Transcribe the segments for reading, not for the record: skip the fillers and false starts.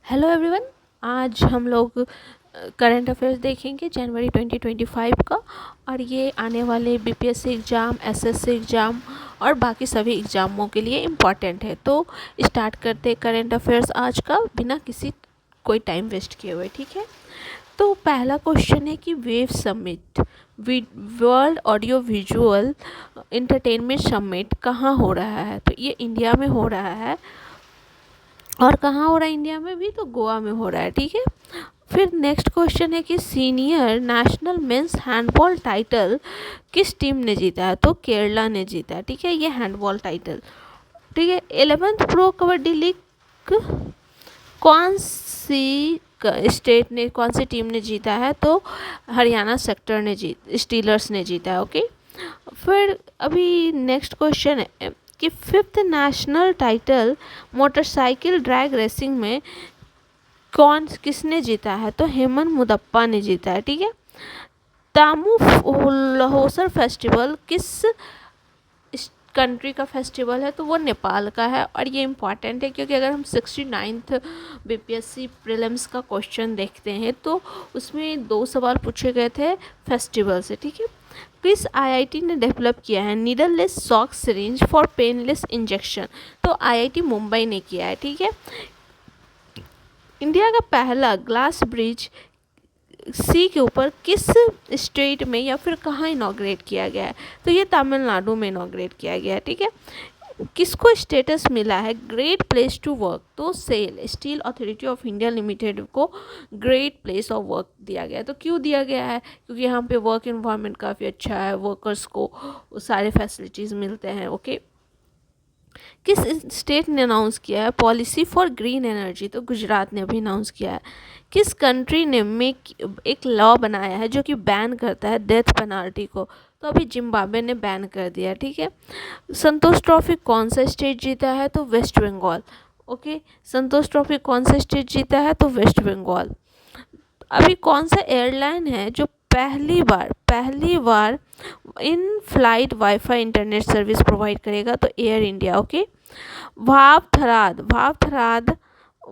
Hello everyone. आज हम लोग करंट अफेयर्स देखेंगे जनवरी 2025 का। और ये आने वाले बीपीएससी एग्ज़ाम, एसएससी एग्ज़ाम और बाकी सभी एग्ज़ामों के लिए इम्पॉर्टेंट है। तो स्टार्ट करते हैं करंट अफेयर्स आज का बिना किसी कोई टाइम वेस्ट किए हुए। ठीक है, तो पहला क्वेश्चन है कि wave summit, world audio visual entertainment summit कहाँ हो रहा है? तो ये इंडिया में हो रहा है। और कहाँ हो रहा है इंडिया में भी? तो गोवा में हो रहा है। ठीक है, फिर नेक्स्ट क्वेश्चन है कि senior national men's handball title किस टीम ने जीता है? तो केरला ने जीता है। ठीक है, ये हैंडबॉल टाइटल। ठीक है, 11th प्रो कबड्डी लीग कौन सी स्टेट ने, कौन सी टीम ने जीता है? तो हरियाणा सेक्टर ने स्टीलर्स ने जीता है। ओके, फिर अभी नेक्स्ट क्वेश्चन है कि 5th national title motorcycle drag racing में किसने जीता है? तो हेमन मुदप्पा ने जीता है। ठीक है, तामू लहोसर फेस्टिवल किस कंट्री का फेस्टिवल है? तो वो नेपाल का है। और ये इम्पॉर्टेंट है क्योंकि अगर हम 69th बीपीएससी प्रीलिम्स का क्वेश्चन देखते हैं तो उसमें 2 सवाल पूछे गए थे फेस्टिवल से। ठीक है, किस आईआईटी ने डेवलप किया है needleless sock syringe for painless injection? तो आईआईटी मुंबई ने किया है। ठीक है, इंडिया का पहला ग्लास ब्रिज सी के ऊपर किस स्टेट में या फिर कहाँ इनॉग्रेट किया गया है? तो ये तमिलनाडु में इनॉग्रेट किया गया है। ठीक है, किसको स्टेटस मिला है ग्रेट प्लेस टू वर्क? तो SAIL steel authority of India limited को ग्रेट प्लेस ऑफ वर्क दिया गया है। तो क्यों दिया गया है? क्योंकि यहाँ पे वर्क इन्वायरमेंट काफ़ी अच्छा है, वर्कर्स को सारे फैसिलिटीज़ मिलते हैं। ओके, किस स्टेट ने अनाउंस किया है पॉलिसी फॉर ग्रीन एनर्जी? तो गुजरात ने अभी अनाउंस किया है। किस कंट्री ने एक लॉ बनाया है जो कि बैन करता है डेथ पेनाल्टी को? तो अभी जिम्बाब्वे ने बैन कर दिया। ठीक है, संतोष ट्रॉफी कौन सा स्टेट जीता है? तो वेस्ट बंगाल। ओके, संतोष ट्रॉफी कौन सा स्टेट जीता है? तो वेस्ट बंगाल। अभी कौन सा एयरलाइन है जो पहली बार in flight WiFi internet service provide करेगा? तो एयर इंडिया। ओके,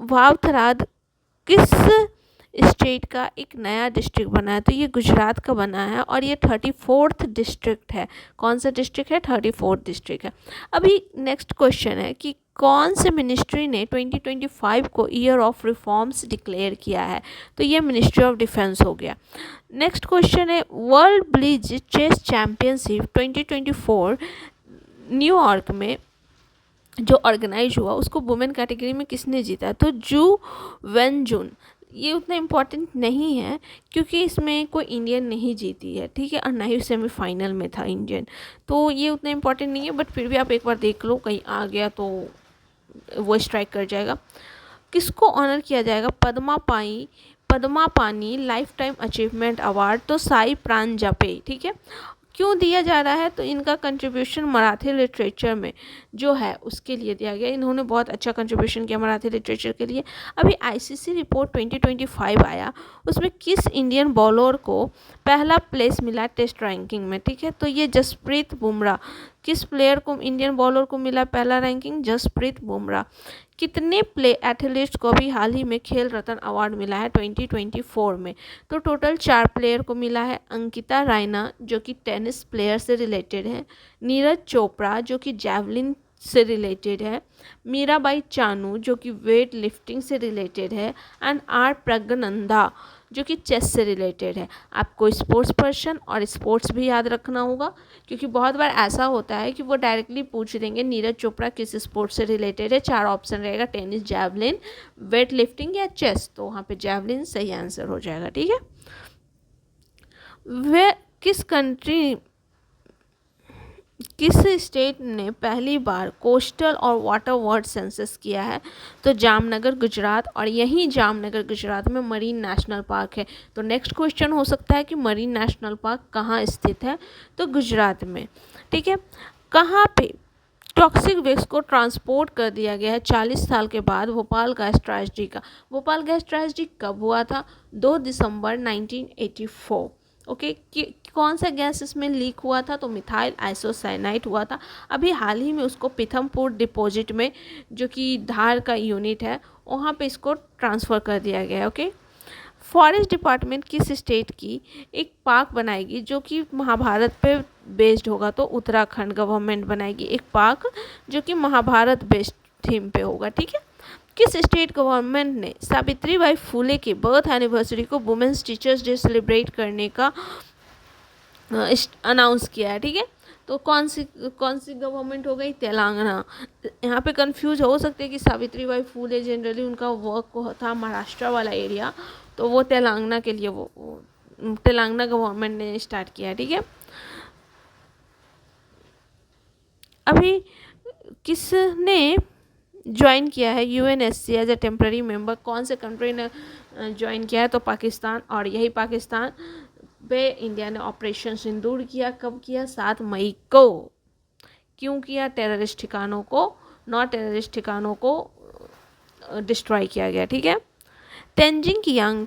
वावथराद किस स्टेट का एक नया डिस्ट्रिक्ट बना है? तो ये गुजरात का बना है और ये 34th डिस्ट्रिक्ट है। कौन सा डिस्ट्रिक्ट है? 34th डिस्ट्रिक्ट है। अभी नेक्स्ट क्वेश्चन है कि कौन से मिनिस्ट्री ने 2025 को ईयर ऑफ रिफॉर्म्स डिक्लेयर किया है? तो ये मिनिस्ट्री ऑफ डिफेंस हो गया। नेक्स्ट क्वेश्चन है world blitz chess championship 2024 New York में जो ऑर्गेनाइज हुआ उसको वुमेन कैटेगरी में किसने जीता? तो जू वेनजुन। ये उतना इम्पोर्टेंट नहीं है क्योंकि इसमें कोई इंडियन नहीं जीती है। ठीक है, और ना ही सेमीफाइनल में था इंडियन, तो ये उतना इम्पोर्टेंट नहीं है। बट फिर भी आप एक बार देख लो, कहीं आ गया तो वो स्ट्राइक कर जाएगा। किसको ऑनर किया जाएगा पद्मा पानी लाइफ टाइम अचीवमेंट अवार्ड? तो साई प्रांजपे। ठीक है, क्यों दिया जा रहा है? तो इनका कंट्रीब्यूशन मराठी लिटरेचर में जो है उसके लिए दिया गया। इन्होंने बहुत अच्छा कंट्रीब्यूशन किया मराठी लिटरेचर के लिए। अभी आईसीसी रिपोर्ट 2025 आया, उसमें किस इंडियन बॉलर को पहला प्लेस मिला टेस्ट रैंकिंग में? ठीक है, तो ये जसप्रीत बुमराह। किस प्लेयर को, इंडियन बॉलर को मिला पहला रैंकिंग? जसप्रीत बुमराह। कितने एथलीट्स को भी हाल ही में खेल रत्न अवार्ड मिला है 2024 में? तो टोटल 4 प्लेयर को मिला है। अंकिता रायना जो कि टेनिस प्लेयर से रिलेटेड है, नीरज चोपड़ा जो कि जैवलिन से रिलेटेड है, मीराबाई चानू जो कि वेट लिफ्टिंग से रिलेटेड है, एंड आर प्रज्ञनंदा जो कि चेस से रिलेटेड है। आपको स्पोर्ट्स पर्सन और स्पोर्ट्स भी याद रखना होगा क्योंकि बहुत बार ऐसा होता है कि वो डायरेक्टली पूछ देंगे नीरज चोपड़ा किस स्पोर्ट्स से रिलेटेड है। 4 ऑप्शन रहेगा, टेनिस, जैवलिन, वेट लिफ्टिंग या चेस। तो वहाँ पे जैवलिन सही आंसर हो जाएगा। ठीक है, वे किस स्टेट ने पहली बार कोस्टल और वाटर वर्ड सेंसस किया है? तो जामनगर गुजरात। और यही जामनगर गुजरात में मरीन नेशनल पार्क है। तो नेक्स्ट क्वेश्चन हो सकता है कि मरीन नेशनल पार्क कहाँ स्थित है? तो गुजरात में। ठीक है, कहाँ पे टॉक्सिक वेस्ट को ट्रांसपोर्ट कर दिया गया है 40 साल के बाद भोपाल गैस ट्रेजेडी का? भोपाल गैस ट्रेजेडी कब हुआ था? 2 दिसंबर 1984। ओके, कौन सा गैस इसमें लीक हुआ था, तो मिथाइल आइसोसाइनाइड हुआ था। अभी हाल ही में उसको पीथमपुर डिपॉजिट में, जो कि धार का यूनिट है, वहाँ पे इसको ट्रांसफ़र कर दिया गया है। ओके। फॉरेस्ट डिपार्टमेंट किस स्टेट की एक पार्क बनाएगी जो कि महाभारत पे बेस्ड होगा, तो उत्तराखंड गवर्नमेंट बनाएगी एक पार्क जो कि महाभारत बेस्ड थीम पे होगा। ठीक है। किस स्टेट गवर्नमेंट ने सावित्री बाई फुले के बर्थ एनिवर्सरी को वुमेन्स टीचर्स डे सेलिब्रेट करने का अनाउंस किया है? ठीक है। तो कौन सी गवर्नमेंट हो गई? तेलंगाना। यहाँ पे कंफ्यूज हो सकते हैं कि सावित्री बाई फुले जनरली उनका वर्क था महाराष्ट्र वाला एरिया, तो वो तेलंगाना के लिए वो तेलंगाना गवर्नमेंट ने स्टार्ट किया है। ठीक है। अभी किसने ज्वाइन किया है UNSC as a temporary member? कौन से कंट्री ने ज्वाइन किया है? तो पाकिस्तान। और यही पाकिस्तान पे इंडिया ने ऑपरेशन सिंदूर किया। कब किया? 7 मई को। क्यों किया? टेररिस्ट ठिकानों को, नौ टेररिस्ट ठिकानों को डिस्ट्रॉय किया गया। ठीक है। तेंजिंग कियांग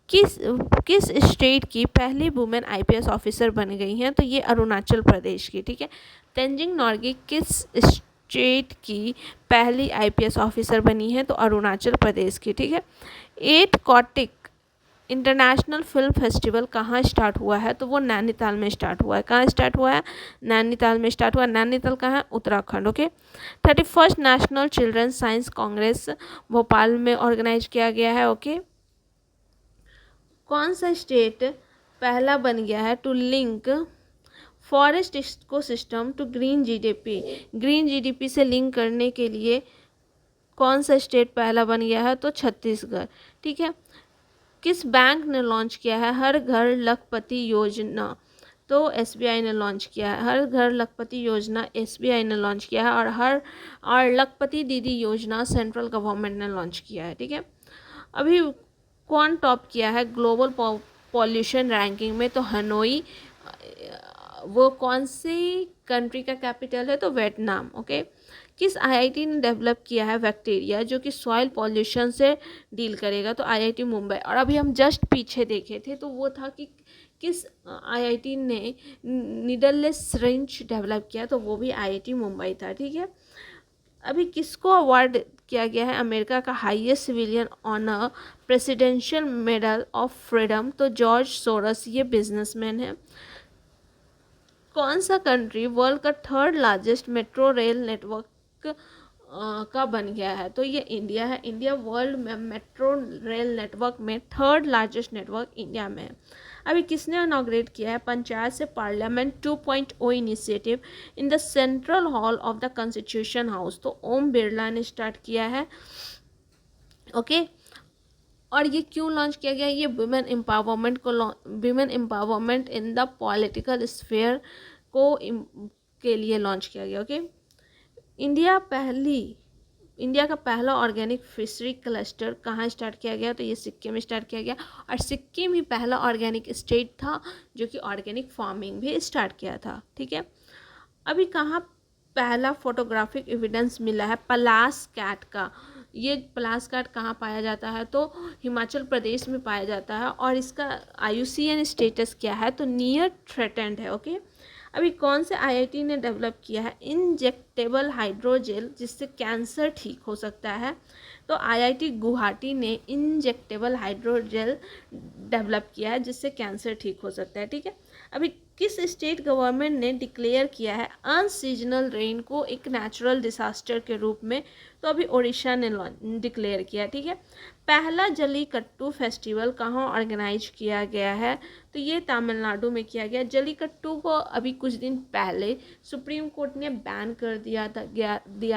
किस स्टेट की पहली वुमेन आईपीएस ऑफिसर बन गई हैं? तो ये अरुणाचल प्रदेश की। ठीक है। तेंजिंग नॉर्गे किस स्टेट की पहली आईपीएस ऑफिसर बनी है? तो अरुणाचल प्रदेश की। ठीक है। 8 कॉटिक इंटरनेशनल फिल्म फेस्टिवल कहाँ स्टार्ट हुआ है? तो वो नैनीताल में स्टार्ट हुआ है। कहाँ स्टार्ट हुआ है? नैनीताल में स्टार्ट हुआ। नैनीताल कहाँ है? Uttarakhand. Okay. 31st national children's science congress Bhopal में ऑर्गेनाइज किया गया है। ओके। कौन सा स्टेट पहला बन गया है to link forest ecosystem to green GDP? Green GDP से लिंक करने के लिए कौन सा स्टेट पहला बन गया है? तो छत्तीसगढ़। ठीक है। किस बैंक ने लॉन्च किया है हर घर लखपति योजना? तो एसबीआई ने लॉन्च किया है। हर घर लखपति योजना एसबीआई ने लॉन्च किया है, और लखपति दीदी योजना सेंट्रल गवर्नमेंट ने लॉन्च किया है। ठीक है। अभी कौन टॉप किया है ग्लोबल पॉल्यूशन रैंकिंग में? तो हनोई। वो कौन सी कंट्री का कैपिटल है? तो वियतनाम। ओके। किस आईआईटी ने डेवलप किया है बैक्टीरिया जो कि सॉइल पॉल्यूशन से डील करेगा? तो आईआईटी मुंबई। और अभी हम जस्ट पीछे देखे थे तो वो था कि किस आईआईटी ने नीडललेस सिरिंज डेवलप किया? तो वो भी आईआईटी मुंबई था। ठीक है। अभी किसको अवार्ड किया गया है अमेरिका का highest civilian honour presidential medal of freedom? तो जॉर्ज सोरस, ये बिजनेसमैन है। कौन सा कंट्री वर्ल्ड का 3rd largest metro rail network का बन गया है? तो ये इंडिया है। इंडिया वर्ल्ड में मेट्रो रेल नेटवर्क में 3rd लार्जेस्ट नेटवर्क इंडिया में है। अभी किसने इनॉग्रेट किया है पंचायत से parliament 2.0 initiative in the central hall of the constitution house? तो ओम बिरला ने स्टार्ट किया है। ओके। और ये क्यों लॉन्च किया गया? ये women empowerment in the political sphere के लिए लॉन्च किया गया। ओके। इंडिया का पहला ऑर्गेनिक फिशरी क्लस्टर कहाँ स्टार्ट किया गया? तो ये सिक्किम में स्टार्ट किया गया, और सिक्किम ही पहला ऑर्गेनिक स्टेट था जो कि ऑर्गेनिक फार्मिंग भी स्टार्ट किया था। ठीक है। अभी कहाँ पहला फोटोग्राफिक एविडेंस मिला है पलास कैट का? ये पलास कैट कहाँ पाया जाता है? तो हिमाचल प्रदेश में पाया जाता है, और इसका IUCN स्टेटस क्या है? तो नियर थ्रेटेंड है। ओके। अभी कौन से आईआईटी ने डेवलप किया है इंजेक्टेबल हाइड्रोजेल जिससे कैंसर ठीक हो सकता है? तो आईआईटी गुवाहाटी ने इंजेक्टेबल हाइड्रोजेल डेवलप किया है जिससे कैंसर ठीक हो सकता है। ठीक है। अभी किस स्टेट गवर्नमेंट ने डिक्लेयर किया है अनसीजनल रेन को एक नेचुरल डिसास्टर के रूप में? तो अभी उड़ीसा ने डिक्लेयर किया। ठीक है। पहला जलीकट्टू फेस्टिवल कहाँ ऑर्गेनाइज किया गया है? तो ये तमिलनाडु में किया गया। जलीकट्टू को अभी कुछ दिन पहले सुप्रीम कोर्ट ने बैन कर दिया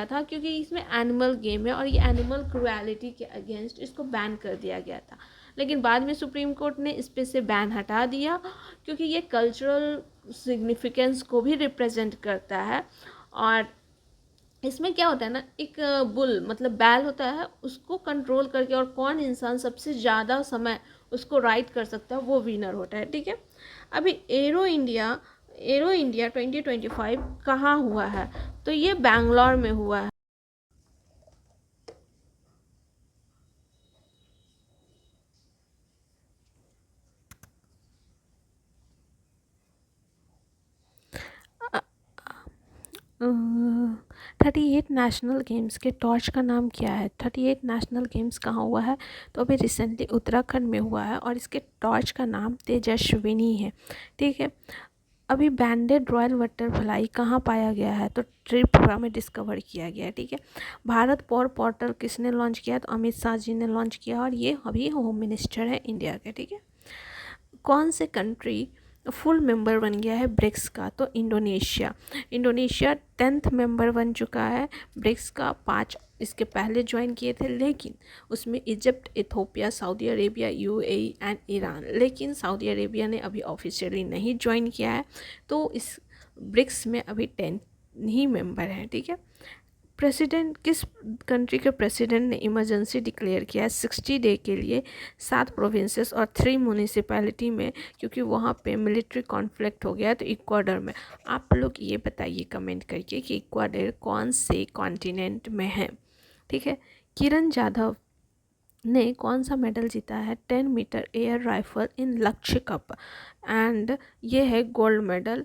था क्योंकि इसमें एनिमल गेम है और ये एनिमल क्रुएलिटी के अगेंस्ट इसको बैन कर दिया गया था। लेकिन बाद में सुप्रीम कोर्ट ने इस पे से बैन हटा दिया क्योंकि ये कल्चरल सिग्निफिकेंस को भी रिप्रेजेंट करता है। और इसमें क्या होता है ना, एक बुल मतलब बैल होता है, उसको कंट्रोल करके और कौन इंसान सबसे ज़्यादा समय उसको राइड कर सकता है वो विनर होता है। ठीक है। अभी एरो इंडिया 2025 कहाँ हुआ है? तो ये बैंगलोर में हुआ है। 38 नेशनल गेम्स के टॉर्च का नाम क्या है? 38 नेशनल गेम्स कहाँ हुआ है? तो अभी रिसेंटली उत्तराखंड में हुआ है और इसके टॉर्च का नाम तेजस्विनी है। ठीक है। अभी बैंडेड रॉयल बटरफ्लाई कहाँ पाया गया है? तो त्रिपुरा में डिस्कवर किया गया है। ठीक है। भारत पॉर पोर्टल किसने लॉन्च किया? तो अमित शाह जी ने लॉन्च किया और ये अभी होम मिनिस्टर है इंडिया के। ठीक है। कौन से कंट्री फुल मेंबर बन गया है ब्रिक्स का? तो इंडोनेशिया। इंडोनेशिया 10th मेंबर बन चुका है ब्रिक्स का। 5 इसके पहले ज्वाइन किए थे, लेकिन उसमें Egypt, Ethiopia, Saudi Arabia, UAE and Iran. लेकिन सऊदी अरेबिया ने अभी ऑफिशियली नहीं ज्वाइन किया है, तो इस ब्रिक्स में अभी 10 ही मेंबर हैं। ठीक है। प्रेसिडेंट किस कंट्री के प्रेसिडेंट ने इमरजेंसी डिक्लेयर किया है 60 डे के लिए 7 प्रोविंसेस और 3 म्यूनिसिपैलिटी में, क्योंकि वहाँ पे मिलिट्री कॉन्फ्लिक्ट हो गया है? तो इक्वाडोर में। आप लोग ये बताइए कमेंट करके कि इक्वाडोर कौन से कॉन्टिनेंट में है? ठीक है। किरण जाधव ने कौन सा मेडल जीता है 10 मीटर एयर राइफल इन लक्ष्य कप? एंड ये है गोल्ड मेडल।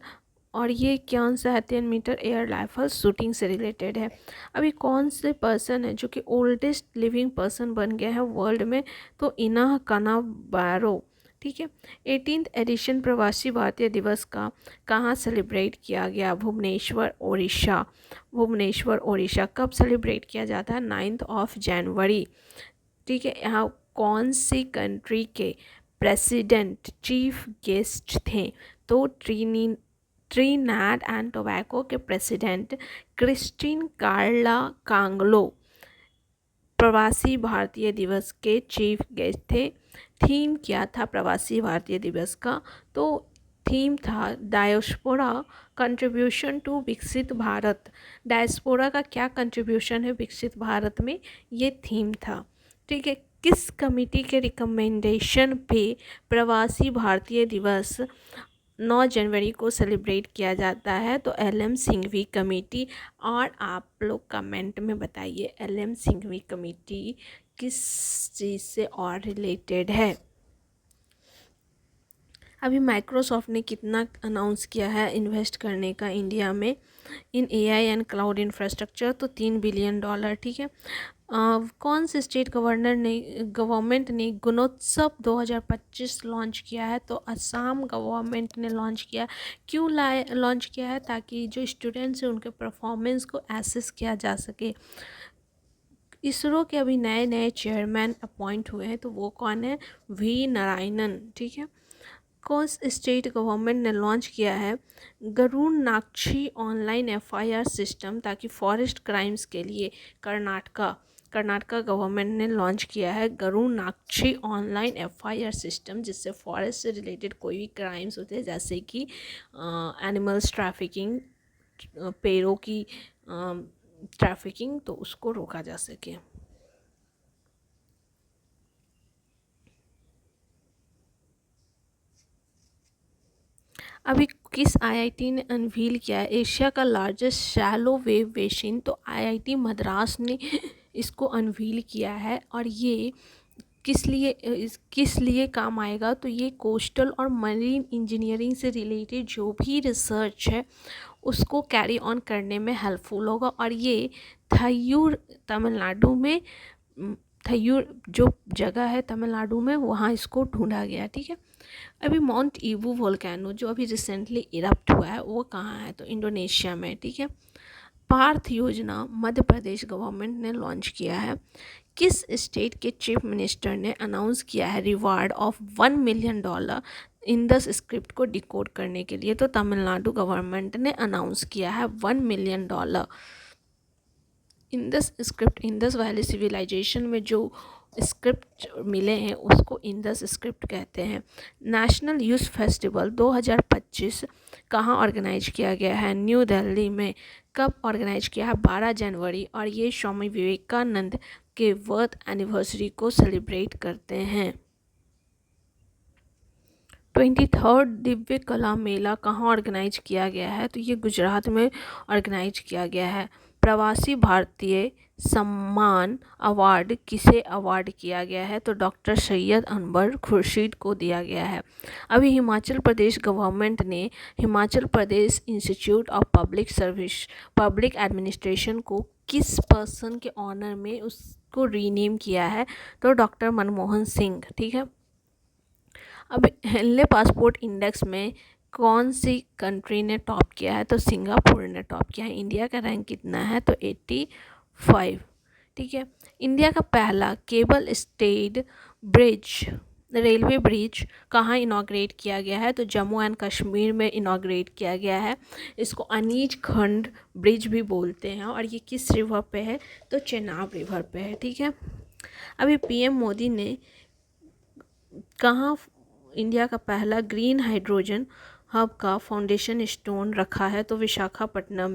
और ये कौन सा है? 10 मीटर एयर राइफल शूटिंग से रिलेटेड है। अभी कौन से पर्सन है जो कि ओल्डेस्ट लिविंग पर्सन बन गया है वर्ल्ड में? तो इनाह कनाबारो। ठीक है। 18th एडिशन प्रवासी भारतीय दिवस का कहाँ सेलिब्रेट किया गया? भुवनेश्वर, ओडिशा। भुवनेश्वर, ओडिशा। कब सेलिब्रेट किया जाता है? 9 जनवरी। ठीक है। यहाँ कौन सी कंट्री के प्रेसिडेंट चीफ गेस्ट थे? तो ट्रिनिडाद एंड टोबैगो के प्रेसिडेंट क्रिस्टीन कार्ला कांगलो प्रवासी भारतीय दिवस के चीफ गेस्ट थे। थीम क्या था प्रवासी भारतीय दिवस का? तो थीम था डायस्पोरा कंट्रीब्यूशन टू विकसित भारत। डायस्पोरा का क्या कंट्रीब्यूशन है विकसित भारत में, ये थीम था। ठीक है। किस कमेटी के रिकमेंडेशन पे प्रवासी भारतीय दिवस 9 जनवरी को सेलिब्रेट किया जाता है? तो LM सिंघवी कमेटी। और आप लोग कमेंट में बताइए LM सिंघवी कमेटी किस चीज़ से और रिलेटेड है? अभी माइक्रोसॉफ्ट ने कितना अनाउंस किया है इन्वेस्ट करने का इंडिया में इन AI एंड क्लाउड इंफ्रास्ट्रक्चर? तो $3 बिलियन। ठीक है। कौन से स्टेट गवर्नमेंट ने गुणोत्सव 2025 लॉन्च किया है? तो असम गवर्नमेंट ने लॉन्च किया। क्यों लॉन्च किया है? ताकि जो स्टूडेंट्स हैं उनके परफॉर्मेंस को एसेस किया जा सके। इसरो के अभी नए नए चेयरमैन अपॉइंट हुए हैं, तो वो कौन है? V नारायणन। ठीक है। कौन स्टेट गवर्नमेंट ने लॉन्च किया है गरुड़नाक्षी ऑनलाइन FIR सिस्टम, ताकि फॉरेस्ट क्राइम्स के लिए? कर्नाटका गवर्नमेंट ने लॉन्च किया है गरुड़नाक्षी ऑनलाइन FIR सिस्टम, जिससे फॉरेस्ट से रिलेटेड कोई भी क्राइम्स होते हैं, जैसे कि एनिमल्स ट्रैफिकिंग, पेड़ों की ट्रैफिकिंग, तो उसको रोका जा सके। अभी किस IIT ने अनवील किया है एशिया का लार्जेस्ट शैलो वेव बेसिन? तो IIT मद्रास ने इसको अनवील किया है। और ये किस लिए काम आएगा? तो ये कोस्टल और मरीन इंजीनियरिंग से रिलेटेड जो भी रिसर्च है उसको कैरी ऑन करने में हेल्पफुल होगा। और ये थैयूर तमिलनाडु में, थैयूर जो जगह है तमिलनाडु में, वहाँ इसको ढूंढा गया। ठीक है। अभी माउंट ईबू वोल्केनो जो अभी रिसेंटली इरप्ट हुआ है वो कहाँ है? तो इंडोनेशिया में। ठीक है। पार्थ योजना मध्य प्रदेश गवर्नमेंट ने लॉन्च किया है। किस स्टेट के चीफ मिनिस्टर ने अनाउंस किया है reward of $1 million Indus script को डिकोड करने के लिए? तो तमिलनाडु गवर्नमेंट ने अनाउंस किया है $1 million. Indus script, Indus valley civilisation में जो स्क्रिप्ट मिले हैं उसको इंडस स्क्रिप्ट कहते हैं। नेशनल यूथ फेस्टिवल 2025 कहाँ ऑर्गेनाइज किया गया है? न्यू दिल्ली में। कब ऑर्गेनाइज किया है? 12 जनवरी। और ये स्वामी विवेकानंद के बर्थ एनिवर्सरी को सेलिब्रेट करते हैं। 23rd दिव्य कला मेला कहाँ ऑर्गेनाइज किया गया है? तो ये गुजरात में ऑर्गेनाइज किया गया है। प्रवासी भारतीय सम्मान अवार्ड किसे अवार्ड किया गया है? तो डॉक्टर सैयद अनवर खुर्शीद को दिया गया है। अभी हिमाचल प्रदेश गवर्नमेंट ने Himachal Pradesh institute of public administration को किस पर्सन के ऑनर में उसको रीनेम किया है? तो डॉक्टर मनमोहन सिंह। ठीक है। अब हेनले पासपोर्ट इंडेक्स में कौन सी कंट्री ने टॉप किया है? तो सिंगापुर ने टॉप किया है। इंडिया का रैंक कितना है? तो 85। ठीक है। इंडिया का पहला केबल स्टेड रेलवे ब्रिज कहाँ इनॉग्रेट किया गया है? तो जम्मू एंड कश्मीर में इनॉग्रेट किया गया है। इसको अनीज खंड ब्रिज भी बोलते हैं और ये किस रिवर पे है? तो चेनाब रिवर पे है। ठीक है। अभी पीएम मोदी ने कहाँ इंडिया का पहला ग्रीन हाइड्रोजन हब का फाउंडेशन स्टोन रखा है? तो विशाखापट्टनम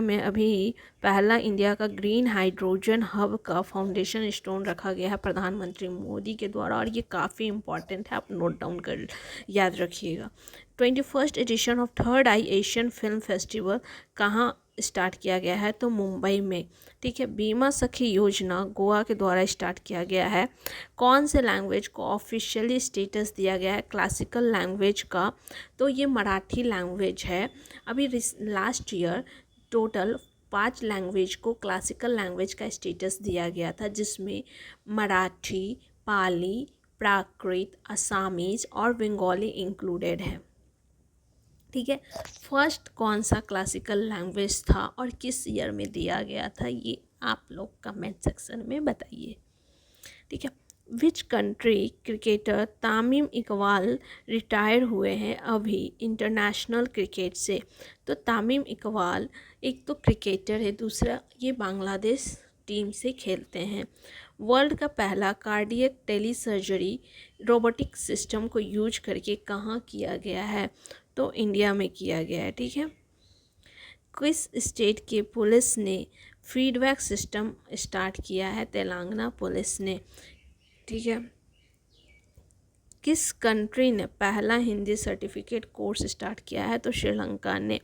में अभी पहला इंडिया का ग्रीन हाइड्रोजन हब का फाउंडेशन स्टोन रखा गया है प्रधानमंत्री मोदी के द्वारा, और ये काफ़ी इंपॉर्टेंट है, आप नोट डाउन कर याद रखिएगा। 21st edition of third eye Asian film festival कहाँ स्टार्ट किया गया है? तो मुंबई में। ठीक है। बीमा सखी योजना गोवा के द्वारा स्टार्ट किया गया है। कौन से लैंग्वेज को ऑफिशियली स्टेटस दिया गया है क्लासिकल लैंग्वेज का? तो ये मराठी लैंग्वेज है। अभी लास्ट ईयर टोटल 5 लैंग्वेज को क्लासिकल लैंग्वेज का स्टेटस दिया गया था, जिसमें मराठी, पाली, प्राकृत, असामीज और बंगाली इंक्लूडेड है। ठीक है। फर्स्ट कौन सा क्लासिकल लैंग्वेज था और किस ईयर में दिया गया था? ये आप लोग कमेंट सेक्शन में बताइए। ठीक है। Which country cricketer Tamim Iqbal retire हुए हैं अभी इंटरनेशनल क्रिकेट से? तो तामिम इकबाल एक तो क्रिकेटर है, दूसरा ये बांग्लादेश टीम से खेलते हैं। वर्ल्ड का पहला cardiac telesurgery robotic system को यूज करके कहाँ किया गया है? तो इंडिया में किया गया है। ठीक है। किस स्टेट के पुलिस ने फीडबैक सिस्टम स्टार्ट किया है? तेलंगाना पुलिस ने। ठीक है। किस कंट्री ने पहला हिंदी सर्टिफिकेट कोर्स स्टार्ट किया है? तो श्रीलंका ने।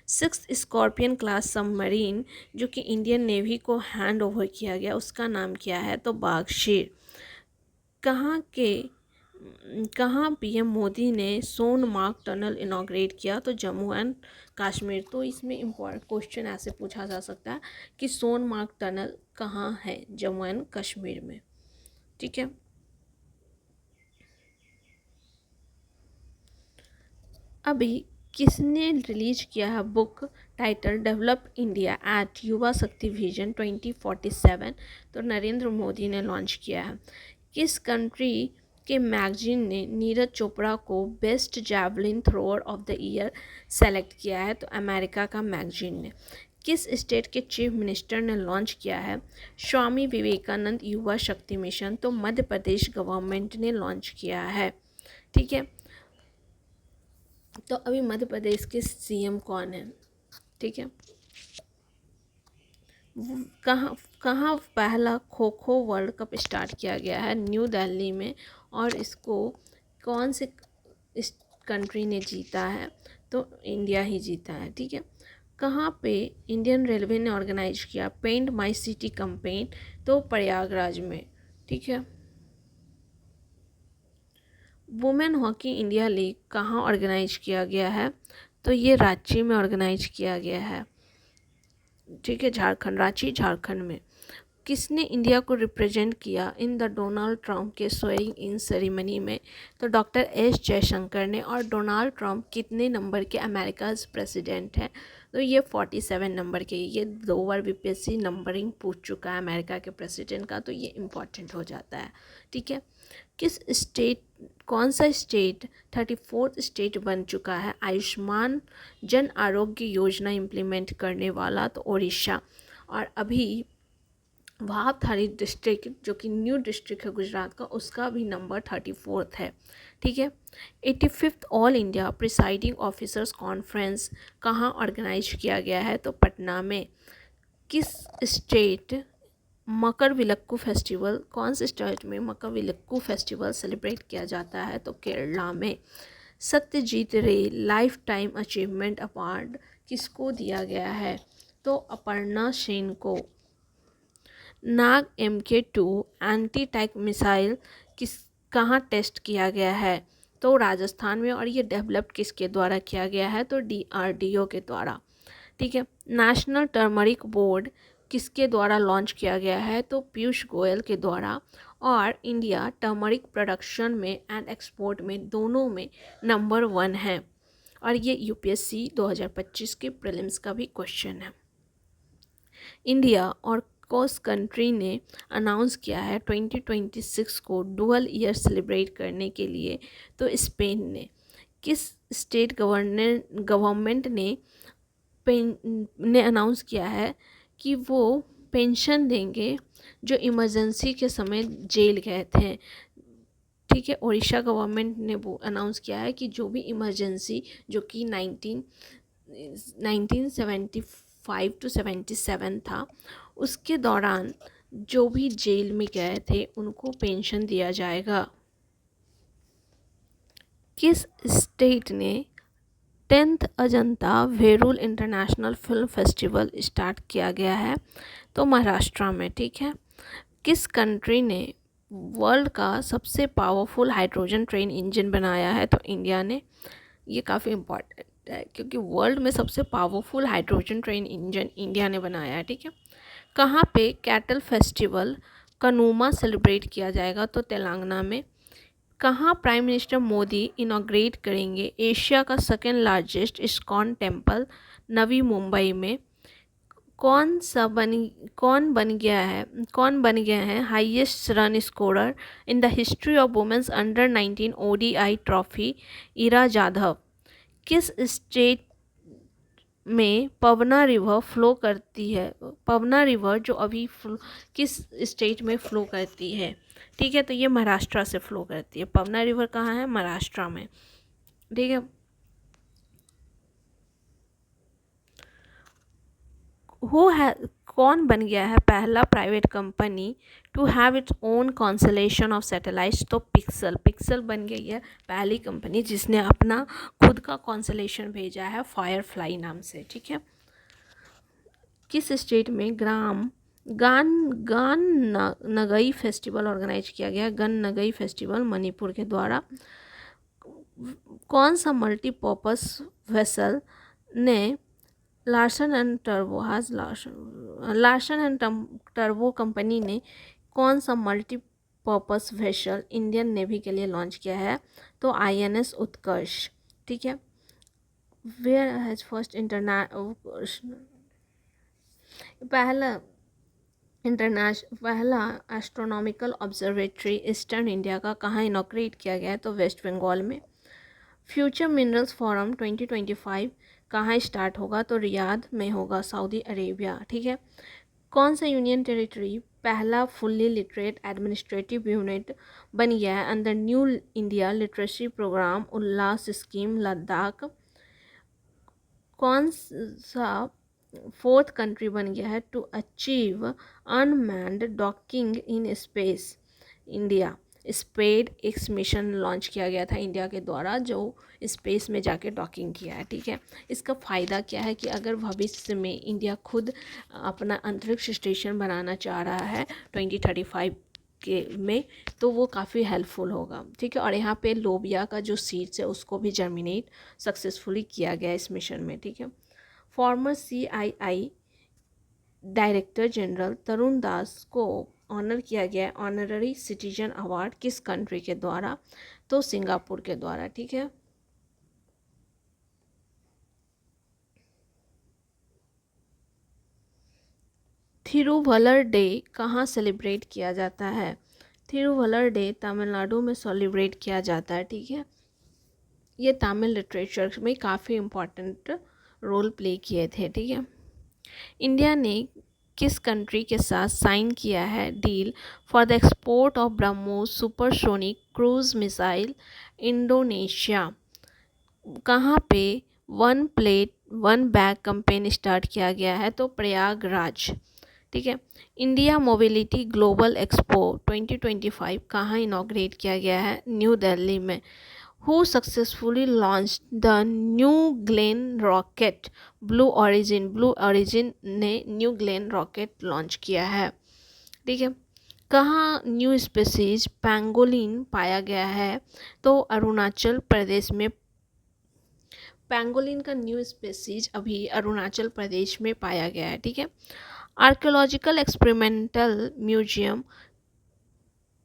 6th स्कॉर्पियन क्लास सबमरीन जो कि इंडियन नेवी को हैंड ओवर किया गया, उसका नाम क्या है? तो बागशीर। कहाँ पीएम मोदी ने सोनमार्ग टनल इनॉग्रेट किया? तो जम्मू एंड कश्मीर। तो इसमें इम्पोर्टेंट क्वेश्चन ऐसे पूछा जा सकता है कि सोनमार्ग टनल कहाँ है? जम्मू एंड कश्मीर में। ठीक है। अभी किसने रिलीज किया है book title develop India at युवा शक्ति विजन 2047? तो नरेंद्र मोदी ने लॉन्च किया है। किस कंट्री के मैगजीन ने नीरज चोपड़ा को best javelin thrower of the year select किया है? तो अमेरिका का मैगजीन ने। किस स्टेट के चीफ मिनिस्टर ने लॉन्च किया है स्वामी विवेकानंद युवा शक्ति मिशन? तो मध्य प्रदेश गवर्नमेंट ने लॉन्च किया है। ठीक है। तो अभी मध्य प्रदेश के सीएम कौन है? ठीक है। कहाँ पहला kho kho world cup start किया गया है? न्यू दिल्ली में। और इसको कौन से इस कंट्री ने जीता है? तो इंडिया ही जीता है। ठीक है। कहाँ पे इंडियन रेलवे ने ऑर्गेनाइज किया पेंट माई सिटी कैंपेन? तो प्रयागराज में। ठीक है। वुमेन हॉकी इंडिया लीग कहाँ ऑर्गेनाइज किया गया है? तो ये रांची में ऑर्गेनाइज किया गया है। ठीक है। रांची झारखंड में। किसने इंडिया को रिप्रेजेंट किया इन द डोनाल्ड ट्रंप के स्वेरिंग इन सेरेमनी में? तो डॉक्टर एस जयशंकर ने। और डोनाल्ड ट्रंप कितने नंबर के अमेरिका प्रेसिडेंट हैं? तो ये 47 नंबर के। ये 2 बार बीपीएससी नंबरिंग पूछ चुका है अमेरिका के प्रेसिडेंट का, तो ये इम्पॉर्टेंट हो जाता है। ठीक है। कौन सा स्टेट 34th स्टेट बन चुका है आयुष्मान जन आरोग्य योजना इम्प्लीमेंट करने वाला? तो ओडिशा। और अभी वाहथारी डिस्ट्रिक्ट जो कि न्यू डिस्ट्रिक्ट है गुजरात का, उसका भी नंबर 34th है। ठीक है। 85th all India presiding officers conference कहाँ ऑर्गेनाइज किया गया है? तो पटना में। किस स्टेट मकरविलक्कू फेस्टिवल, कौन से स्टेट में मकरविलक्कू फेस्टिवल सेलिब्रेट किया जाता है? तो केरला में। सत्यजीत रे लाइफ टाइम अचीवमेंट अवार्ड किसको दिया गया है? तो अपर्णा सेन को। नाग MK2 एंटी टैंक मिसाइल कहाँ टेस्ट किया गया है? तो राजस्थान में। और ये डेवलप किसके द्वारा किया गया है? तो DRDO के द्वारा। ठीक है। नेशनल टर्मरिक बोर्ड किसके द्वारा लॉन्च किया गया है? तो पीयूष गोयल के द्वारा। और इंडिया टर्मरिक प्रोडक्शन में एंड एक्सपोर्ट में दोनों में नंबर 1 है। और ये UPSC 2025 के प्रीलिम्स का भी क्वेश्चन है। इंडिया और कौस कंट्री ने अनाउंस किया है 2026 को डुअल ईयर सेलिब्रेट करने के लिए? तो स्पेन ने। किस स्टेट गवर्नमेंट ने अनाउंस किया है कि वो पेंशन देंगे जो इमरजेंसी के समय जेल गए थे? ठीक है। उड़ीसा गवर्नमेंट ने वो अनाउंस किया है कि जो भी इमरजेंसी जो कि 1975 to 77 था, उसके दौरान जो भी जेल में गए थे उनको पेंशन दिया जाएगा। किस स्टेट ने 10th Ajanta Verul international film festival start किया गया है? तो महाराष्ट्र में। ठीक है। किस कंट्री ने वर्ल्ड का सबसे पावरफुल हाइड्रोजन ट्रेन इंजन बनाया है? तो इंडिया ने। ये काफ़ी इम्पॉर्टेंट है क्योंकि वर्ल्ड में सबसे powerful hydrogen train engine India ने बनाया है। ठीक है। कहाँ पे कैटल फेस्टिवल कनूमा सेलिब्रेट किया जाएगा? तो तेलंगाना में। कहाँ प्राइम मिनिस्टर मोदी इनॉग्रेट करेंगे एशिया का second largest ISKCON temple? Navi Mumbai में। कौन बन गया है highest run scorer in the history of women's under nineteen ODI trophy? Ira Jadhav. किस स्टेट में पवना रिवर फ्लो करती है? पवना रिवर जो अभी किस स्टेट में फ्लो करती है? ठीक है। तो ये महाराष्ट्र से फ्लो करती है। पवना रिवर कहाँ है? महाराष्ट्र में। ठीक है। कौन बन गया है पहला private company to have its own constellation of satellites? तो पिक्सल बन गई है पहली कंपनी जिसने अपना खुद का कॉन्सलेशन भेजा है फायरफ्लाई नाम से। ठीक है। किस स्टेट में गान नगई फेस्टिवल ऑर्गेनाइज किया गया? गन नगई फेस्टिवल मणिपुर के द्वारा। कौन सा मल्टीपर्पस वेसल ने लार्सन एंड टर्बो कंपनी ने कौन सा मल्टीपर्पस वेसल इंडियन नेवी के लिए लॉन्च किया है? तो INS उत्कर्ष। ठीक है। वेयर हैज फर्स्ट पहला एस्ट्रोनॉमिकल ऑब्जर्वेटरी ईस्टर्न इंडिया का कहाँ इनॉग्रेट किया गया है? तो वेस्ट बंगाल में। फ्यूचर मिनरल्स फोरम 2025 कहाँ स्टार्ट होगा? तो रियाद में होगा, सऊदी अरेबिया। ठीक है। कौन सा यूनियन टेरिटरी पहला फुल्ली लिटरेट एडमिनिस्ट्रेटिव यूनिट बन गया है under new India literacy programme Ullas scheme? Ladakh. कौन सा 4th कंट्री बन गया है to achieve unmanned docking in space? India. SpaDeX mission launch किया गया था इंडिया के द्वारा जो स्पेस में जाके डॉकिंग किया है। ठीक है। इसका फ़ायदा क्या है कि अगर भविष्य में इंडिया खुद अपना अंतरिक्ष स्टेशन बनाना चाह रहा है 2035 में, तो वो काफ़ी हेल्पफुल होगा। ठीक है। और यहाँ पे लोबिया का जो सीड्स है उसको भी जर्मिनेट सक्सेसफुली किया गया इस मिशन में। ठीक है। फॉर्मर CII डायरेक्टर जनरल तरुण दास को ऑनर किया गया ऑनररी सिटीजन अवार्ड किस कंट्री के द्वारा? तो सिंगापुर के द्वारा। ठीक है। थिरुवल्लर डे कहाँ सेलिब्रेट किया जाता है? थिरुवल्लर डे तमिलनाडु में सेलिब्रेट किया जाता है। ठीक है। ये तमिल लिटरेचर में काफ़ी इम्पोर्टेंट रोल प्ले किए थे। ठीक है। इंडिया ने किस कंट्री के साथ साइन किया है deal for the export of BrahMos supersonic cruise missile? Indonesia. कहाँ पे 1 प्लेट 1 बैग कैंपेन स्टार्ट किया गया है? तो प्रयागराज। ठीक है। इंडिया मोबिलिटी ग्लोबल एक्सपो 2025 कहाँ इनॉग्रेट किया गया है? न्यू दिल्ली में। Who successfully launch the new Glenn rocket? Blue origin ने न्यू ग्लेन रॉकेट लॉन्च किया है। ठीक है, कहाँ न्यू स्पीसीज पैंगोलिन पाया गया है? तो अरुणाचल प्रदेश में पैंगोलिन का न्यू स्पीसीज अभी अरुणाचल प्रदेश में पाया गया है। ठीक है, आर्कियोलॉजिकल एक्सपेरिमेंटल म्यूजियम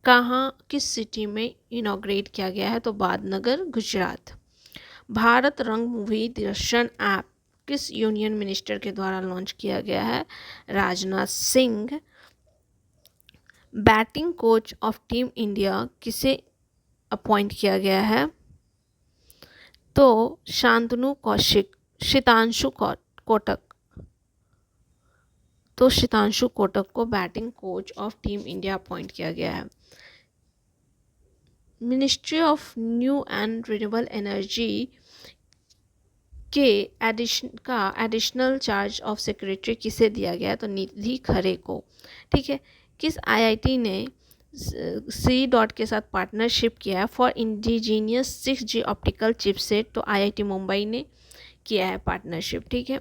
कहाँ किस सिटी में इनॉग्रेट किया गया है? तो बादनगर, गुजरात। भारत रंग मूवी दर्शन ऐप किस यूनियन मिनिस्टर के द्वारा लॉन्च किया गया है? Rajnath Singh. Batting coach of team India किसे अपॉइंट किया गया है? तो शांतनु कौशिक, शीतांशु कोटक। तो शीतांशु कोटक को batting coach of team India appoint किया गया है। Ministry of new and renewable energy के एडिशनल चार्ज ऑफ सेक्रेटरी किसे दिया गया है? तो निधि खरे को। ठीक है, किस आईआईटी ने सी डॉट के साथ पार्टनरशिप किया है for indigenous 6G optical chipset? तो आईआईटी मुंबई ने किया है पार्टनरशिप। ठीक है,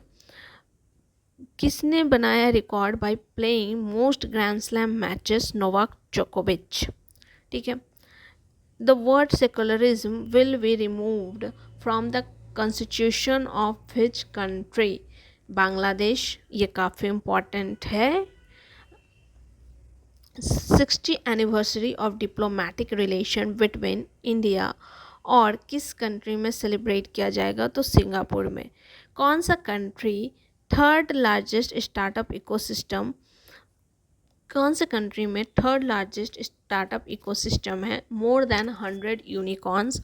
किसने बनाया record by playing most grand slam matches? Novak जोकोविच। ठीक है, the word secularism will be removed from the constitution of which country? Bangladesh. ये काफ़ी इम्पॉर्टेंट है। 60 anniversary of diplomatic relation between India और किस कंट्री में सेलिब्रेट किया जाएगा? तो सिंगापुर में। कौन सा country third largest startup ecosystem कौन से कंट्री में थर्ड लार्जेस्ट स्टार्टअप इकोसिस्टम है? More than 100 unicorns?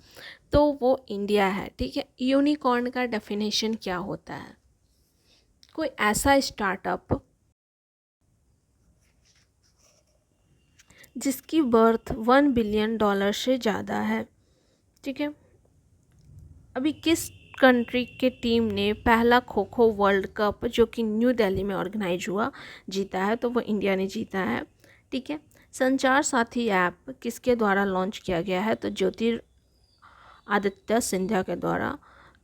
तो वो इंडिया है। ठीक है, यूनिकॉर्न का डेफिनेशन क्या होता है? कोई ऐसा स्टार्टअप जिसकी बर्थ $1 बिलियन से ज़्यादा है। ठीक है, अभी किस कंट्री के टीम ने पहला खो खो वर्ल्ड कप जो कि न्यू दिल्ली में ऑर्गेनाइज हुआ जीता है? तो वो इंडिया ने जीता है। ठीक है, संचार साथी ऐप किसके द्वारा लॉन्च किया गया है? तो ज्योतिरादित्य सिंधिया के द्वारा।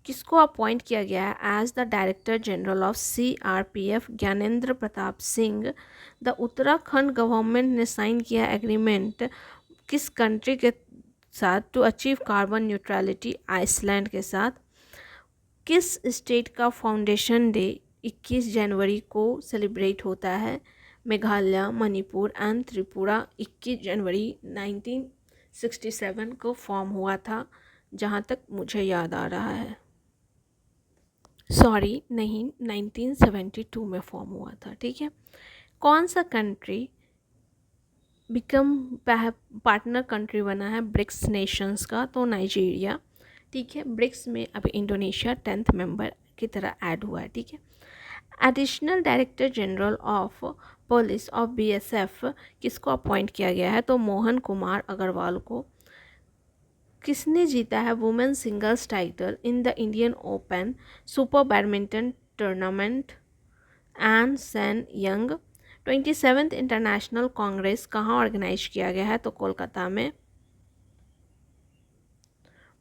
किसको अपॉइंट किया गया है as the director general of CRPF? Gyanendra Pratap Singh. The Uttarakhand government ने साइन किया एग्रीमेंट किस कंट्री के साथ to achieve carbon neutrality? Iceland के साथ। किस स्टेट का फाउंडेशन डे 21 जनवरी को सेलिब्रेट होता है? मेघालय, मणिपुर एंड त्रिपुरा। 21 जनवरी 1967 को फॉर्म हुआ था, जहाँ तक मुझे याद आ रहा है। सॉरी, नहीं, 1972 में फॉर्म हुआ था। ठीक है, कौन सा कंट्री बिकम पार्टनर कंट्री बना है ब्रिक्स नेशंस का? तो नाइजीरिया। ठीक है, ब्रिक्स में अभी इंडोनेशिया 10th मेंबर की तरह ऐड हुआ है। ठीक है, additional director general of police of BSF किसको अपॉइंट किया गया है? तो मोहन कुमार अग्रवाल को। किसने जीता है women singles title in the Indian Open super badminton tournament? An Se Young. 27th international congress कहाँ ऑर्गेनाइज किया गया है? तो कोलकाता में।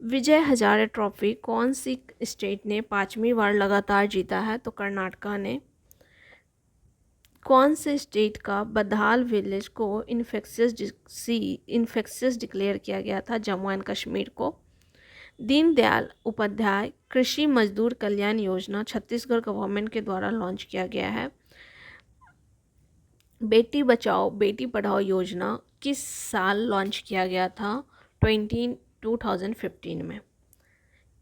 विजय हजारे ट्रॉफी कौन सी स्टेट ने 5वीं बार लगातार जीता है? तो कर्नाटका ने। कौन से स्टेट का बदाल विलेज को इन्फेक्शियस डिक्लेयर किया गया था? जम्मू एंड कश्मीर को। दीनदयाल उपाध्याय कृषि मजदूर कल्याण योजना छत्तीसगढ़ गवर्नमेंट के द्वारा लॉन्च किया गया है। बेटी बचाओ बेटी पढ़ाओ योजना किस साल लॉन्च किया गया था? 2015 में।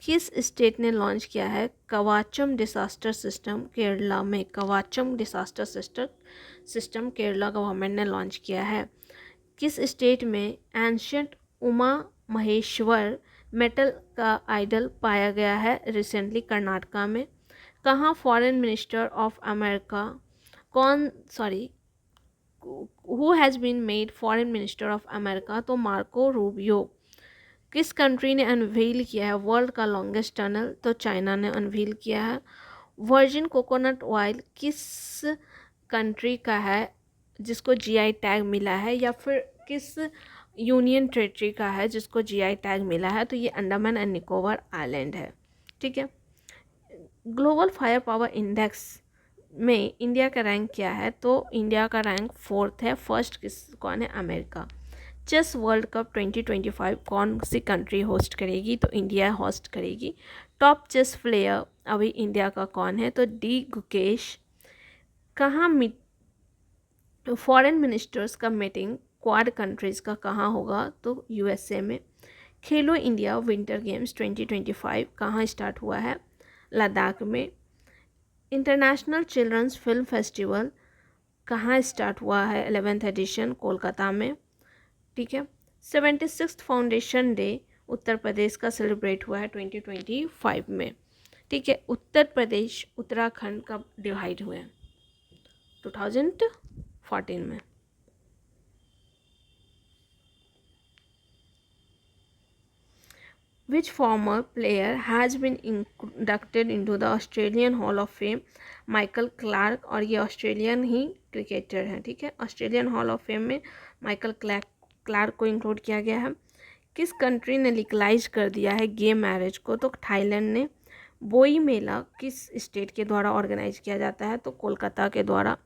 किस स्टेट ने लॉन्च किया है कवाचम डिसास्टर सिस्टम? केरला में। Kavacham disaster system Kerala government ने लॉन्च किया है। किस स्टेट में एंशियंट उमा महेश्वर मेटल का आइडल पाया गया है? रिसेंटली कर्नाटका में। कहाँ foreign minister of America who has been made foreign minister of America? तो मार्को रूबियो। किस कंट्री ने अनवील किया है वर्ल्ड का लॉन्गेस्ट टनल? तो चाइना ने अनवील किया है। वर्जिन कोकोनट ऑयल किस कंट्री का है जिसको GI टैग मिला है, या फिर किस यूनियन टेरिटरी का है जिसको जीआई टैग मिला है, तो ये अंडमान एंड निकोबार आइलैंड है। ठीक है। ग्लोबल फायर पावर इंडेक्स में इंडिया का रैंक क्या है, तो इंडिया का रैंक 4th है। फर्स्ट कौन है, अमेरिका। चेस वर्ल्ड कप 2025 कौन सी कंट्री होस्ट करेगी, तो इंडिया होस्ट करेगी। टॉप चेस प्लेयर अभी इंडिया का कौन है, तो डी गुकेश। कहाँ फॉरेन मिनिस्टर्स का मीटिंग क्वाड कंट्रीज़ का कहाँ होगा, तो यूएसए में। खेलो इंडिया विंटर गेम्स 2025 कहाँ स्टार्ट हुआ है, लद्दाख में। इंटरनेशनल चिल्ड्रंस फिल्म फेस्टिवल कहाँ स्टार्ट हुआ है, 11th एडिशन कोलकाता में। ठीक है। 76th foundation day Uttar Pradesh का सेलिब्रेट हुआ है 2025 में। ठीक है। उत्तर प्रदेश उत्तराखंड कब डिवाइड हुए हैं, 2014 में। Which former player has been inducted into the Australian Hall of Fame? Michael Clarke, और ये ऑस्ट्रेलियन ही क्रिकेटर हैं। ठीक है। ऑस्ट्रेलियन हॉल ऑफ फेम में माइकल क्लार्क को इंक्लूड किया गया है। किस कंट्री ने लीगलाइज कर दिया है गे मैरिज को, तो थाईलैंड ने। बोई मेला किस स्टेट के द्वारा ऑर्गेनाइज किया जाता है, तो कोलकाता के द्वारा।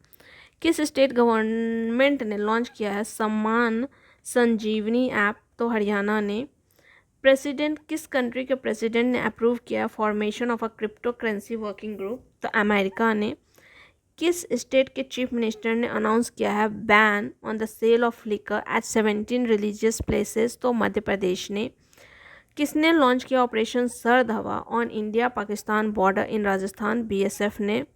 किस स्टेट गवर्नमेंट ने लॉन्च किया है सम्मान संजीवनी ऐप, तो हरियाणा ने। प्रेसिडेंट किस कंट्री के प्रेसिडेंट ने अप्रूव किया formation of a crypto currency working group, तो अमेरिका ने। किस स्टेट के चीफ मिनिस्टर ने अनाउंस किया है ban on the sale of liquor at 17 religious places, तो मध्य प्रदेश ने। किसने लॉन्च किया ऑपरेशन सर्द हवा on India Pakistan border in Rajasthan, BSF ने।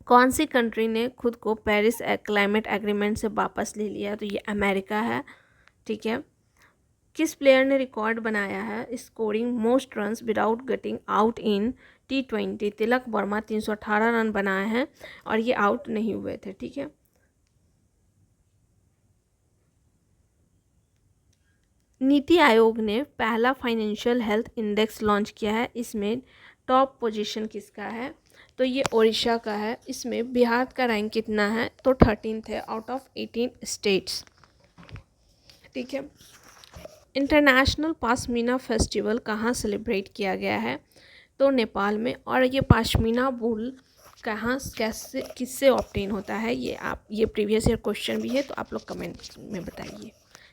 कौन सी कंट्री ने खुद को पेरिस क्लाइमेट एग्रीमेंट से वापस ले लिया, तो ये अमेरिका है। ठीक है। किस प्लेयर ने रिकॉर्ड बनाया है scoring most runs without getting out in T20, Tilak Varma 318 run बनाए हैं और ये आउट नहीं हुए थे। ठीक है। नीति आयोग ने पहला फाइनेंशियल हेल्थ इंडेक्स लॉन्च किया है, इसमें टॉप पोजीशन किसका है, तो ये ओडिशा का है। इसमें बिहार का रैंक कितना है, तो 13th है आउट ऑफ 18 स्टेट्स। ठीक है। इंटरनेशनल पाशमीना फेस्टिवल कहाँ सेलिब्रेट किया गया है, तो नेपाल में। और ये पाशमीना वूल कहाँ कैसे किससे ऑब्टेन होता है, ये प्रीवियस ईयर क्वेश्चन भी है, तो आप लोग कमेंट में बताइए।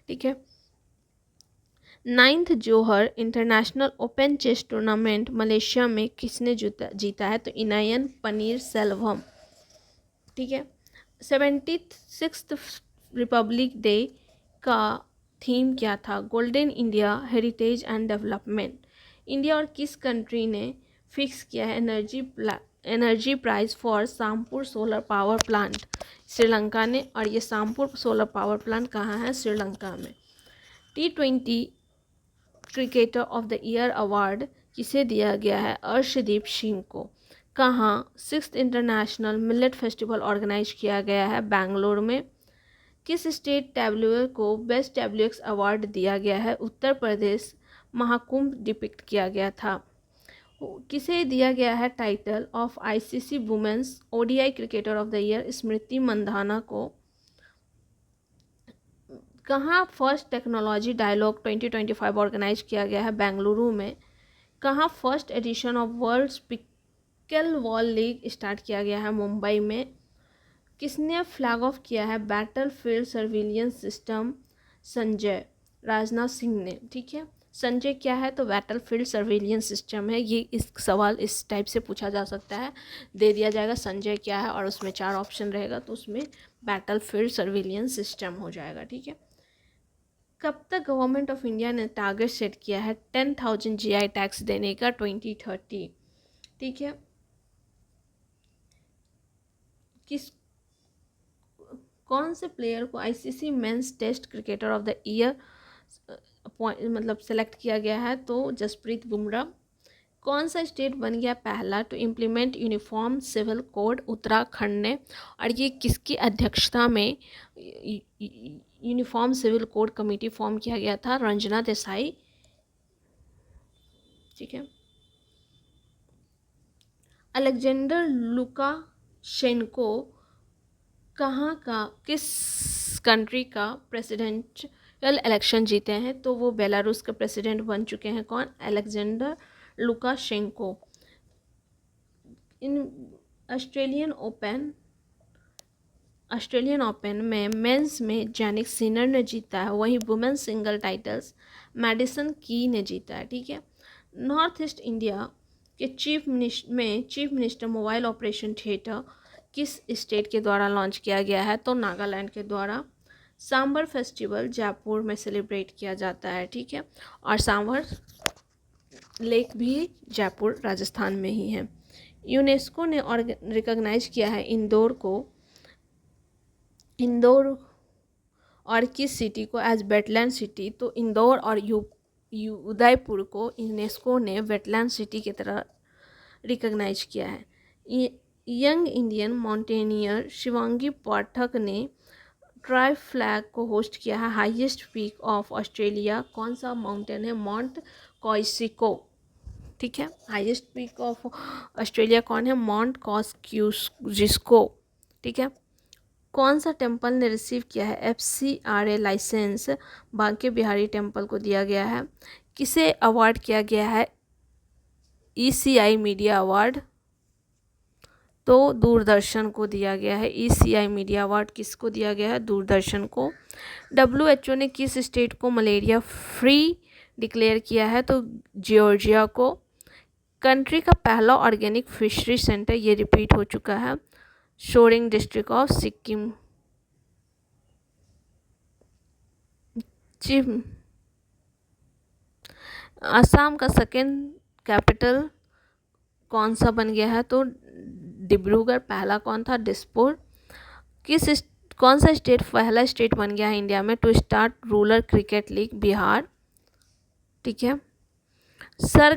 ठीक है। 9th Johor international open chess tournament Malaysia में किसने जीता है, तो इनायन पनीर सेल्वम। ठीक है। 76th रिपब्लिक डे का थीम क्या था, golden India heritage and development. India और किस कंट्री ने फिक्स किया है energy price for Sampur solar power plant, Sri Lanka ने। और ये सामपुर सोलर पावर प्लांट कहाँ है, श्रीलंका में। T20 cricketer of the year award किसे दिया गया है, अर्शदीप सिंह को। कहाँ 6th international millet festival organise किया गया है, बेंगलोर में। किस स्टेट टैब्लूअर को बेस्ट टैब्लूएक्स अवार्ड दिया गया है, उत्तर प्रदेश। महाकुंभ डिपिक्ट किया गया था। किसे दिया गया है title of ICC women's ODI cricketer of the year, Smriti Mandhana को। कहाँ फर्स्ट टेक्नोलॉजी डायलॉग 2025 ऑर्गेनाइज किया गया है, बेंगलुरु में। कहाँ first edition of world pickle ball league start किया गया है, मुंबई में। किसने फ्लैग ऑफ किया है battle field surveillance system, Sanjay Rajnath Singh ने। ठीक है। संजय क्या है, तो बैटल फील्ड सर्विलियंस सिस्टम है। ये इस सवाल इस टाइप से पूछा जा सकता है, दे दिया जाएगा संजय क्या है और उसमें 4 ऑप्शन रहेगा, तो उसमें बैटल फील्ड सर्विलियंस सिस्टम हो जाएगा। ठीक है। कब तक गवर्नमेंट ऑफ इंडिया ने टारगेट सेट किया है 10,000 जीआई टैक्स देने का, 2030। ठीक है। किस कौन से प्लेयर को ICC men's test cricketer of the year मतलब सेलेक्ट किया गया है, तो जसप्रीत बुमराह। कौन सा स्टेट बन गया पहला to implement uniform civil code, Uttarakhand ने। और ये किसकी अध्यक्षता में uniform civil code committee form किया गया था, रंजना देसाई। ठीक है। अलेक्जेंडर लुकाशेंको कहाँ का किस कंट्री का प्रेसिडेंट इलेक्शन जीते हैं, तो वो बेलारूस के प्रेसिडेंट बन चुके हैं। कौन? Alexander Lukashenko. इन ऑस्ट्रेलियन ओपन में मेंस में जैनिक सिनर ने जीता है, वहीं वुमेन सिंगल टाइटल्स मैडिसन की ने जीता है। ठीक है। नॉर्थ ईस्ट इंडिया के chief minister mobile operation theatre किस स्टेट के द्वारा लॉन्च किया गया है? तो नागालैंड के द्वारा। सांबर फेस्टिवल जयपुर में सेलिब्रेट किया जाता है। ठीक है। और सांबर लेक भी जयपुर राजस्थान में ही है। यूनेस्को ने रिकॉग्नाइज किया है इंदौर और किस सिटी को एज वेटलैंड सिटी? तो इंदौर और उदयपुर को यूनेस्को ने वेटलैंड सिटी की तरह रिकॉग्नाइज किया है। यंग इंडियन माउंटेनियर शिवांगी पाठक ने ट्राई फ्लैग को होस्ट किया है। हाईएस्ट पीक ऑफ ऑस्ट्रेलिया कौन सा माउंटेन है? माउंट कॉस्कियो। ठीक है। हाईएस्ट पीक ऑफ ऑस्ट्रेलिया कौन है? माउंट कॉस्कियो। ठीक है। कौन सा टेम्पल ने रिसीव किया है FCRA licence? Banke Bihari temple को दिया गया है। किसे अवार्ड किया गया है ECI मीडिया अवार्ड? तो दूरदर्शन को दिया गया है। ECI मीडिया अवार्ड किसको दिया गया है? दूरदर्शन को। WHO ने किस स्टेट को मलेरिया फ्री डिक्लेयर किया है? तो जॉर्जिया को। कंट्री का पहला ऑर्गेनिक फिशरी सेंटर, ये रिपीट हो चुका है, shoring district of Sikkim. Assam का सेकेंड कैपिटल कौन सा बन गया है? तो डिब्रूगढ़। पहला कौन था? दिसपुर। कौन सा स्टेट पहला स्टेट बन गया है इंडिया में to start rural cricket league? Bihar. ठीक है। Sir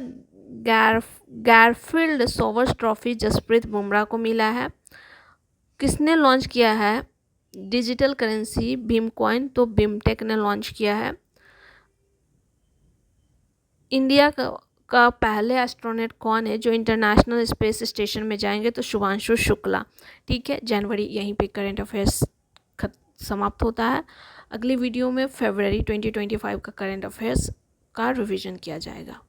Garfield Sobers trophy Jasprit Bumrah को मिला है। किसने लॉन्च किया है डिजिटल करेंसी भीम कॉइन? तो बीमटेक ने लॉन्च किया है। इंडिया का पहले एस्ट्रोनॉट कौन है जो इंटरनेशनल स्पेस स्टेशन में जाएंगे? तो शुभांशु शुक्ला। ठीक है। जनवरी यहीं पे करंट अफेयर्स समाप्त होता है। अगली वीडियो में फरवरी 2025 का करंट अफेयर्स का रिवीजन किया जाएगा।